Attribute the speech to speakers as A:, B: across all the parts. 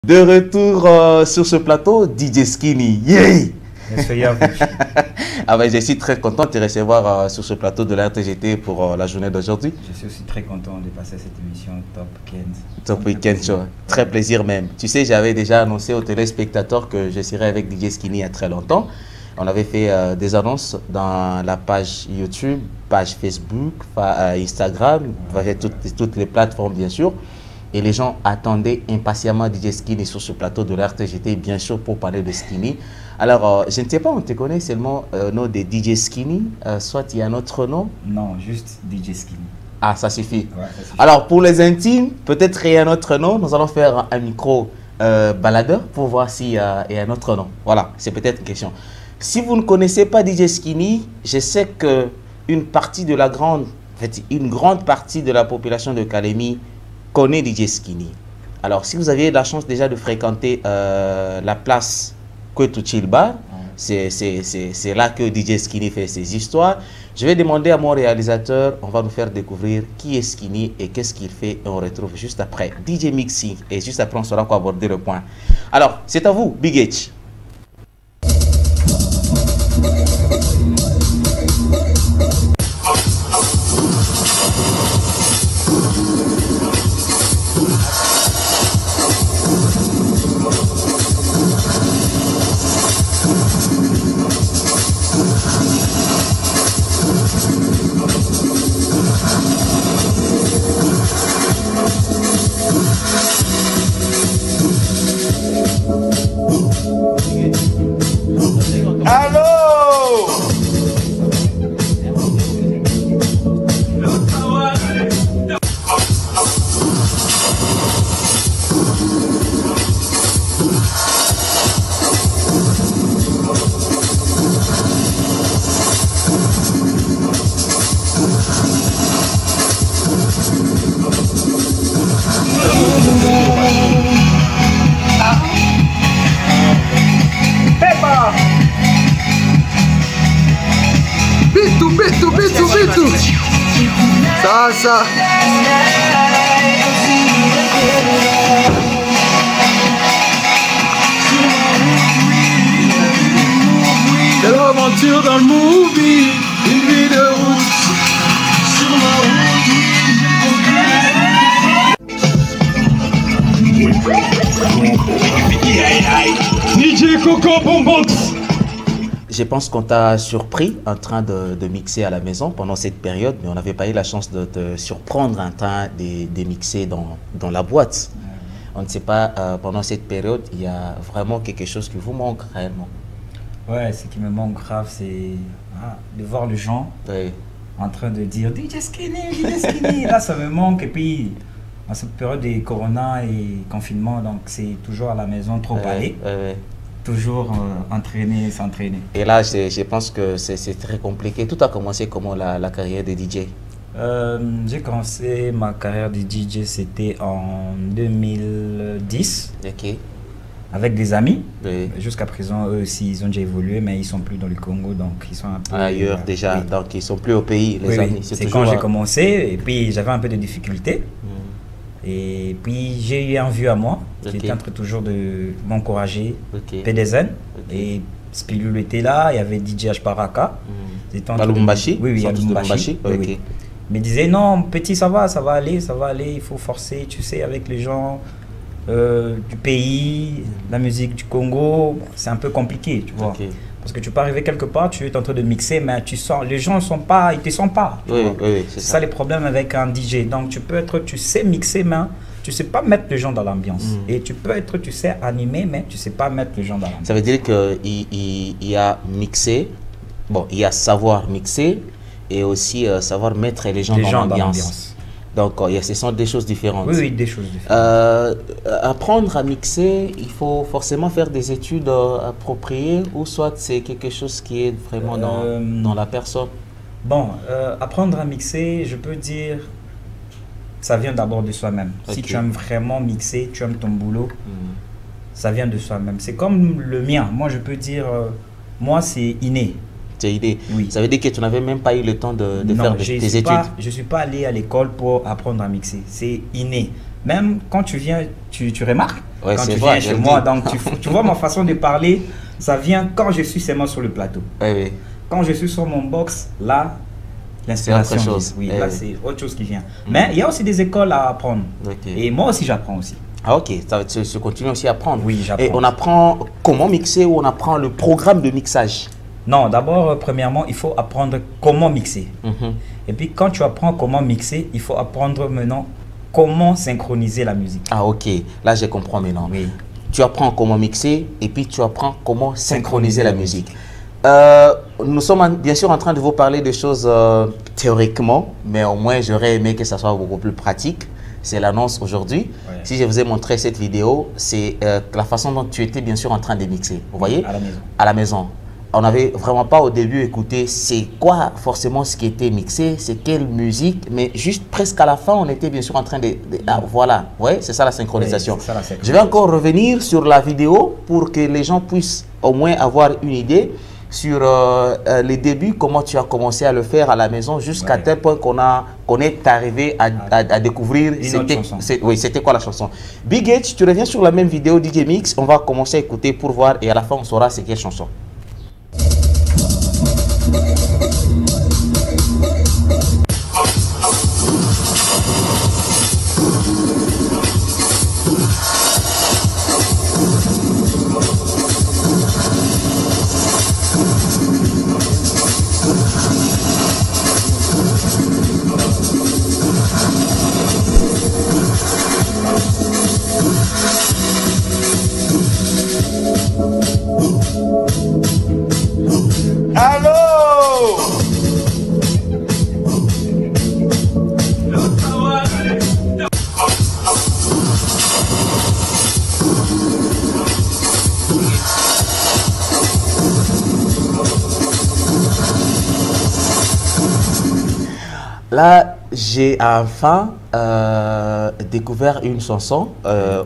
A: De retour sur ce plateau, DJ Skinny. Yeah! Ah ben, je suis très content de te recevoir sur ce plateau de la RTGT pour la journée d'aujourd'hui.
B: Je suis aussi très content de passer cette émission Top Weekend.
A: Top Weekend Show. Très plaisir même. Tu sais, j'avais déjà annoncé aux téléspectateurs que je serais avec DJ Skinny il y a très longtemps. On avait fait des annonces dans la page YouTube, page Facebook, Instagram, toutes les plateformes bien sûr. Et les gens attendaient impatiemment DJ Skinny sur ce plateau de la RTGT, bien sûr, pour parler de Skinny. Alors, je ne sais pas, on te connaît seulement le nom de DJ Skinny, soit il y a un autre nom?
B: Non, juste DJ Skinny.
A: Ah, ça suffit.
B: Ouais, ça suffit.
A: Alors, pour les intimes, peut-être il y a un autre nom. Nous allons faire un micro baladeur pour voir s'il y a un autre nom. Voilà, c'est peut-être une question. Si vous ne connaissez pas DJ Skinny, je sais qu'une partie de la une grande partie de la population de Kalemi connaît DJ Skinny. Alors, si vous aviez la chance déjà de fréquenter la place Kwetu-Chilba, c'est là que DJ Skinny fait ses histoires. Je vais demander à mon réalisateur, on va nous faire découvrir qui est Skinny et qu'est-ce qu'il fait. Et on retrouve juste après DJ Mixing. Et juste après, on saura quoi aborder le point. Alors, c'est à vous, Big H.
C: Ça. De l'aventure dans le movie, une vie de route. Sur ma route. DJ Coco Bonbon.
A: Je pense qu'on t'a surpris en train de mixer à la maison pendant cette période, mais on n'avait pas eu la chance de te surprendre en train de mixer dans la boîte. On ne sait pas, pendant cette période, il y a vraiment quelque chose qui vous manque réellement.
B: Ouais, ce qui me manque grave, c'est de voir les gens en train de dire DJ Skinny, DJ Skinny. Là, ça me manque. Et puis, en cette période de corona et confinement, donc c'est toujours à la maison, trop parler. Toujours entraîner, s'entraîner.
A: Et là, je pense que c'est très compliqué. Tout a commencé comment la carrière de DJ?
B: J'ai commencé ma carrière de DJ, c'était en 2010.
A: Ok.
B: Avec des amis.
A: Oui.
B: Jusqu'à présent, eux aussi, ils ont déjà évolué, mais ils sont plus dans le Congo, donc ils sont un peu
A: ailleurs déjà.
B: Oui.
A: Donc ils sont plus au pays, les amis.
B: C'est quand j'ai commencé, et puis j'avais un peu de difficultés. Et puis j'ai eu un vieux à moi qui était en train toujours de m'encourager, PDZN, et Spilul était là, il y avait DJ H-Paraka.
A: Alumbashi?
B: Oui, Alumbashi. Oui. Mais il disait non, petit, ça va aller, il faut forcer, tu sais, avec les gens du pays, la musique du Congo, c'est un peu compliqué, tu vois. Parce que tu peux arriver quelque part, tu es en train de mixer, mais tu sens, les gens sont pas, ils te sentent pas. C'est ça les problèmes avec un DJ. Donc tu sais mixer, mais tu sais pas mettre les gens dans l'ambiance. Et tu sais animer, mais tu sais pas mettre les gens dans l'ambiance.
A: Ça veut dire qu'il y a mixer, bon, il y a savoir mixer et aussi savoir mettre les gens dans l'ambiance. Donc, ce sont des choses différentes.
B: Oui, des choses différentes.
A: Apprendre à mixer, il faut forcément faire des études appropriées ou soit c'est quelque chose qui est vraiment dans la personne?
B: Bon, apprendre à mixer, je peux dire, ça vient d'abord de soi-même. Si tu aimes vraiment mixer, tu aimes ton boulot, ça vient de soi-même. C'est comme le mien. Moi, je peux dire, moi, c'est inné.
A: C'est idée.
B: Oui.
A: Ça veut dire que tu n'avais même pas eu le temps de faire tes études.
B: Je ne suis pas allé à l'école pour apprendre à mixer. C'est inné. même quand tu viens, tu remarques,
A: Ouais,
B: quand
A: c'est
B: tu
A: vrai,
B: viens
A: je
B: chez
A: le
B: moi,
A: dis.
B: donc tu vois ma façon de parler, ça vient quand je suis seulement sur le plateau.
A: Oui, oui.
B: Quand je suis sur mon box, là, l'inspiration,
A: C'est autre chose.
B: oui,
A: Eh
B: là
A: oui.
B: c'est autre chose qui vient. Mais il y a aussi des écoles à apprendre.
A: Ok.
B: Et moi aussi j'apprends aussi.
A: Ah ok, ça va se continue aussi à apprendre.
B: Oui, j'apprends.
A: Et on apprend comment mixer ou on apprend le programme de mixage.
B: Non, d'abord, premièrement, il faut apprendre comment mixer.
A: Mhm.
B: Et puis quand tu apprends comment mixer, il faut apprendre maintenant comment synchroniser la musique.
A: Ah ok, là je comprends maintenant.
B: Oui.
A: Tu apprends comment mixer et puis tu apprends comment synchroniser la musique. Nous sommes bien sûr en train de vous parler de choses théoriquement, mais au moins j'aurais aimé que ça soit beaucoup plus pratique. C'est l'annonce aujourd'hui.
B: Ouais.
A: Si je vous ai montré cette vidéo, c'est la façon dont tu étais bien sûr en train de mixer. Vous voyez?
B: À la maison.
A: À la maison. On n'avait vraiment pas au début écouté c'est quoi forcément ce qui était mixé, c'est quelle musique, mais juste presque à la fin, on était bien sûr en train ah, voilà, ouais, c'est ça la synchronisation.
B: Oui, c'est ça, la
A: Je
B: synchronisation.
A: vais encore revenir sur la vidéo pour que les gens puissent au moins avoir une idée sur les débuts, comment tu as commencé à le faire à la maison jusqu'à
B: Ouais.
A: tel point qu'on est arrivé à découvrir
B: Une autre chanson.
A: oui, c'était quoi la chanson. Big H, tu reviens sur la même vidéo DJ Mix, on va commencer à écouter pour voir et à la fin on saura c'est quelle chanson.
C: Allô?
A: Là, j'ai enfin découvert une chanson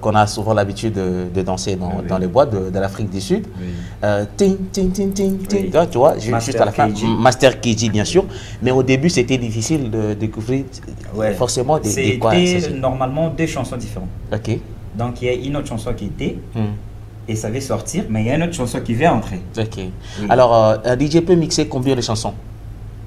A: qu'on a souvent l'habitude de danser dans les boîtes de l'Afrique du Sud.
B: Oui.
A: Ting, ting, ting, ting, ting.
B: Oui.
A: Tu vois, juste
B: Master
A: à la fin,
B: KG.
A: Master KG, bien sûr. Mais au début, c'était difficile de découvrir
B: Ouais.
A: forcément des quoi.
B: C'était normalement deux chansons différentes.
A: Ok.
B: Donc il y a une autre chanson qui était
A: Hmm.
B: et ça va sortir, mais il y a une autre chanson qui vient entrer.
A: Ok.
B: Oui.
A: Alors, un DJ peut mixer combien de chansons?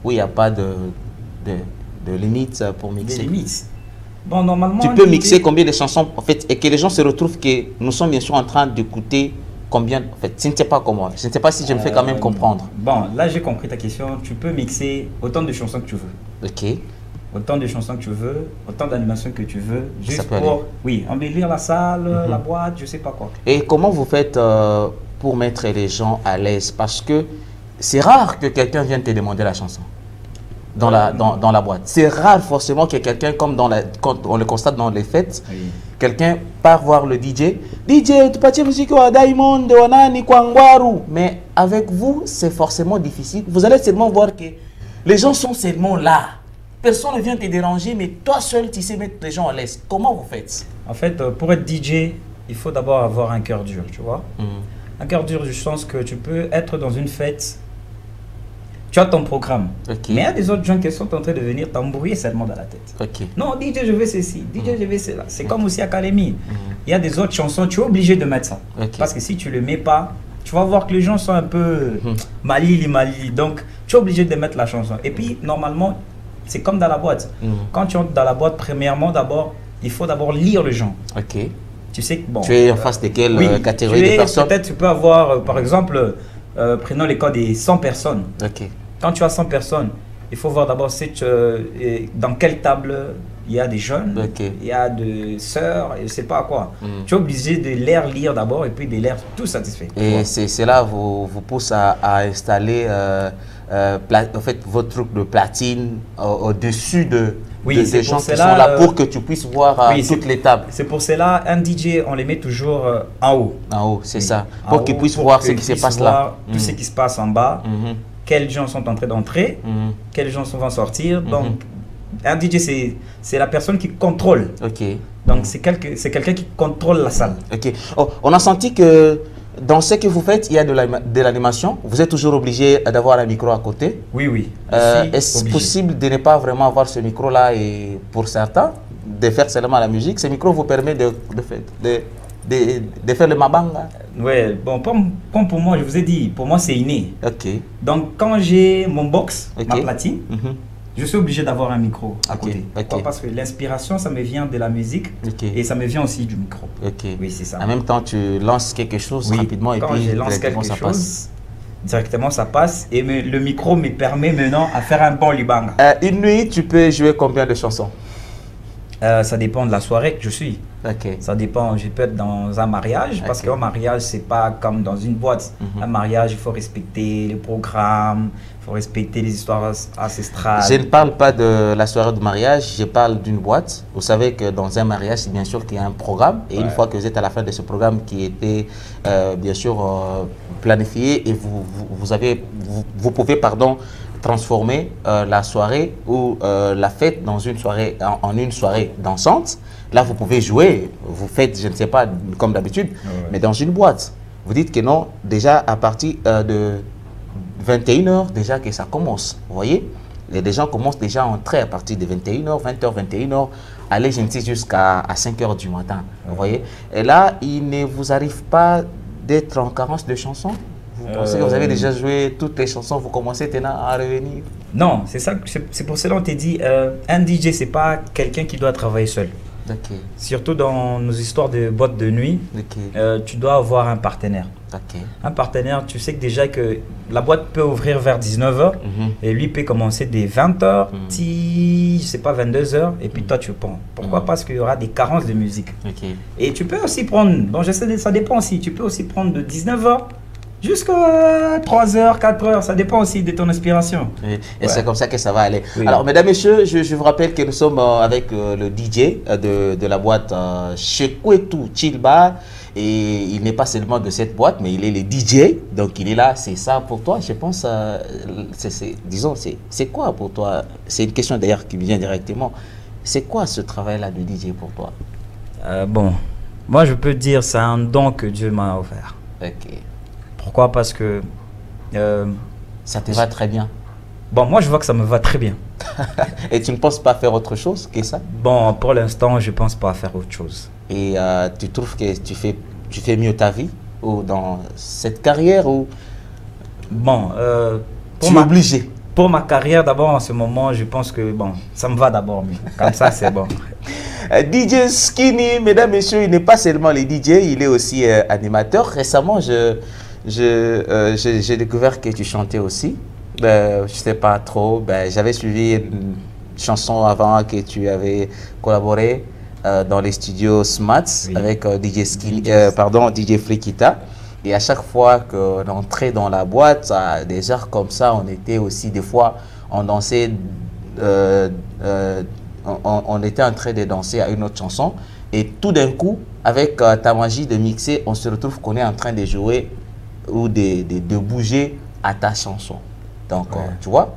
A: Oui, il n'y a pas de limite pour
B: Des
A: mixer.
B: limites. Bon, normalement.
A: Tu peux
B: l'idée-
A: mixer combien de chansons en fait et que les gens se retrouvent que nous sommes bien sûr en train d'écouter combien en fait. Je ne sais pas comment. Je ne sais pas si je me fais quand même comprendre.
B: Bon, là j'ai compris ta question. Tu peux mixer autant de chansons que tu veux.
A: Ok.
B: Autant de chansons que tu veux, autant d'animations que tu veux, juste
A: peut aller.
B: pour, oui, embellir la salle, la boîte, je sais pas quoi.
A: Et comment vous faites pour mettre les gens à l'aise? Parce que c'est rare que quelqu'un vienne te demander la chanson dans la boîte. C'est rare forcément que quelqu'un, comme quand on le constate dans les fêtes,
B: Oui.
A: quelqu'un part voir le DJ. DJ, tu parles musique wa Diamond, wa nani, Kwangwaru. Mais avec vous, c'est forcément difficile. Vous allez seulement voir que les gens sont seulement là. Personne ne vient te déranger, mais toi seul, tu sais mettre les gens à l'aise. Comment vous faites?
B: En fait, pour être DJ, il faut d'abord avoir un cœur dur, tu vois.
A: Mhm.
B: Un cœur dur du sens que tu peux être dans une fête, tu as ton programme.
A: Ok.
B: Mais il y a des autres gens qui sont en train de venir t'embrouiller seulement dans la tête.
A: Ok.
B: Non, DJ, je veux ceci, DJ, je veux cela. C'est comme aussi Académie. Il y a des autres chansons, tu es obligé de mettre ça.
A: Ok.
B: Parce que si tu le mets pas, tu vas voir que les gens sont un peu malili. Donc, tu es obligé de mettre la chanson. Et puis, normalement, c'est comme dans la boîte. Quand tu entres dans la boîte, premièrement, d'abord, il faut d'abord lire le genre.
A: Ok.
B: Tu sais que bon.
A: Tu es en face de quelle
B: oui,
A: catégorie
B: tu
A: de
B: es-
A: personnes?
B: Peut-être tu peux avoir, par exemple, prenons les cas des 100 personnes.
A: Ok.
B: Quand tu as 100 personnes, il faut voir d'abord dans quelle table il y a des jeunes,
A: Ok.
B: il y a des sœurs, je ne sais pas quoi. Tu es obligé de les lire d'abord et puis de les tout satisfait.
A: Et c'est là vous pousse à installer en fait, votre truc de platine au-dessus
B: Oui,
A: des
B: c'est
A: gens
B: pour
A: qui
B: cela,
A: sont là pour que tu puisses voir
B: oui,
A: toutes les tables.
B: C'est pour cela, un DJ, on les met toujours en haut.
A: En haut, c'est
B: Oui.
A: ça.
B: En
A: Pour qu'ils
B: haut,
A: puissent
B: pour
A: voir ce
B: qu'ils
A: qui se
B: puissent
A: passe
B: voir
A: là.
B: Tout ce qui se passe en bas,
A: Mhm.
B: quels gens sont en train d'entrer,
A: Mhm.
B: quels gens vont sortir. Donc, un DJ, c'est la personne qui contrôle.
A: Ok.
B: Donc, c'est quelqu'un qui contrôle la salle.
A: Ok. Oh, on a senti que dans ce que vous faites, il y a de l'animation. Vous êtes toujours obligé d'avoir un micro à côté.
B: Oui, oui. Je suis
A: Est-ce
B: obligé.
A: possible de ne pas vraiment avoir ce micro-là et pour certains de faire seulement la musique. Ce micro vous permet de faire le mabanga.
B: Ouais, bon, comme pour moi, je vous ai dit, pour moi c'est inné.
A: Ok.
B: Donc quand j'ai mon box,
A: Ok.
B: ma platine, je suis obligé d'avoir un micro à
A: Ok,
B: côté.
A: ok.
B: Pourquoi? Parce que l'inspiration, ça me vient de la musique
A: Ok.
B: et ça me vient aussi du micro.
A: Ok.
B: Oui, c'est ça.
A: En même temps, tu lances quelque chose
B: Oui,
A: rapidement et
B: quand
A: puis
B: je lance
A: directement,
B: quelque
A: ça
B: chose,
A: passe.
B: directement ça passe et le micro me permet maintenant à faire un bon libanga.
A: Une nuit, tu peux jouer combien de chansons?
B: Ça dépend de la soirée que je suis.
A: Ok.
B: Ça dépend, je peux être dans un mariage, parce
A: Ok.
B: qu'un mariage, c'est pas comme dans une boîte. Un mariage, il faut respecter le programme, il faut respecter les histoires ancestrales.
A: Je ne parle pas de la soirée de mariage, je parle d'une boîte. Vous savez que dans un mariage, bien sûr qu'il y a un programme. Et une fois que vous êtes à la fin de ce programme qui était bien sûr planifié, et vous pouvez transformer la soirée ou la fête dans une soirée, en une soirée dansante. Là, vous pouvez jouer, vous faites, je ne sais pas, comme d'habitude, mais dans une boîte. Vous dites que non, déjà à partir de 21h, déjà que ça commence. Vous voyez? Et les gens commencent déjà à entrer à partir de 21h, 20h, 21h, aller, je ne sais, jusqu'à 5h du matin. Vous voyez? Et là, il ne vous arrive pas d'être en carence de chansons? Vous pensez que vous avez déjà joué toutes les chansons, vous commencez maintenant à revenir?
B: Non, c'est ça, c'est pour cela qu'on t'a dit, un DJ, c'est pas quelqu'un qui doit travailler seul.
A: Ok.
B: Surtout dans nos histoires de boîtes de nuit, tu dois avoir un partenaire.
A: Ok.
B: Un partenaire, tu sais que déjà que la boîte peut ouvrir vers 19h et lui peut commencer dès 20h, je sais pas, 22h, et puis toi tu prends. Pourquoi? Parce qu'il y aura des carences de musique.
A: Ok.
B: Et tu peux aussi prendre, bon je sais, ça dépend aussi, tu peux aussi prendre de 19h jusqu'à 3h, 4h, ça dépend aussi de ton inspiration.
A: Et c'est comme ça que ça va aller.
B: Oui.
A: Alors, mesdames, messieurs, je vous rappelle que nous sommes avec le DJ de la boîte chez Kwetu Chill Bar. Et il n'est pas seulement de cette boîte, mais il est le DJ. Donc, il est là. C'est ça pour toi, je pense. Disons, c'est quoi pour toi? C'est une question d'ailleurs qui me vient directement. C'est quoi ce travail-là de DJ pour toi?
B: Bon, moi je peux dire c'est un don que Dieu m'a offert.
A: Ok.
B: Pourquoi? Parce que...
A: ça te va très bien.
B: Bon, moi je vois que ça me va très bien.
A: Et tu ne penses pas faire autre chose que ça?
B: Bon, pour l'instant, je pense pas faire autre chose.
A: Et tu trouves que tu fais mieux ta vie ou dans cette carrière ou
B: bon,
A: tu es obligé?
B: Pour ma carrière, d'abord, en ce moment, je pense que bon, ça me va d'abord mieux. Comme ça, c'est bon.
A: DJ Skinny, mesdames, messieurs, il n'est pas seulement le DJ, il est aussi animateur. Récemment, j'ai découvert que tu chantais aussi. Je ne sais pas trop. J'avais suivi une chanson avant que tu avais collaboré dans les studios Smats avec DJ Skinny, DJ Frikita. Et à chaque fois qu'on entrait dans la boîte, à des heures comme ça, on était aussi, des fois, on dansait, on était en train de danser à une autre chanson. Et tout d'un coup, avec ta magie de mixer, on se retrouve qu'on est en train de jouer ou de bouger à ta chanson. Donc, tu vois,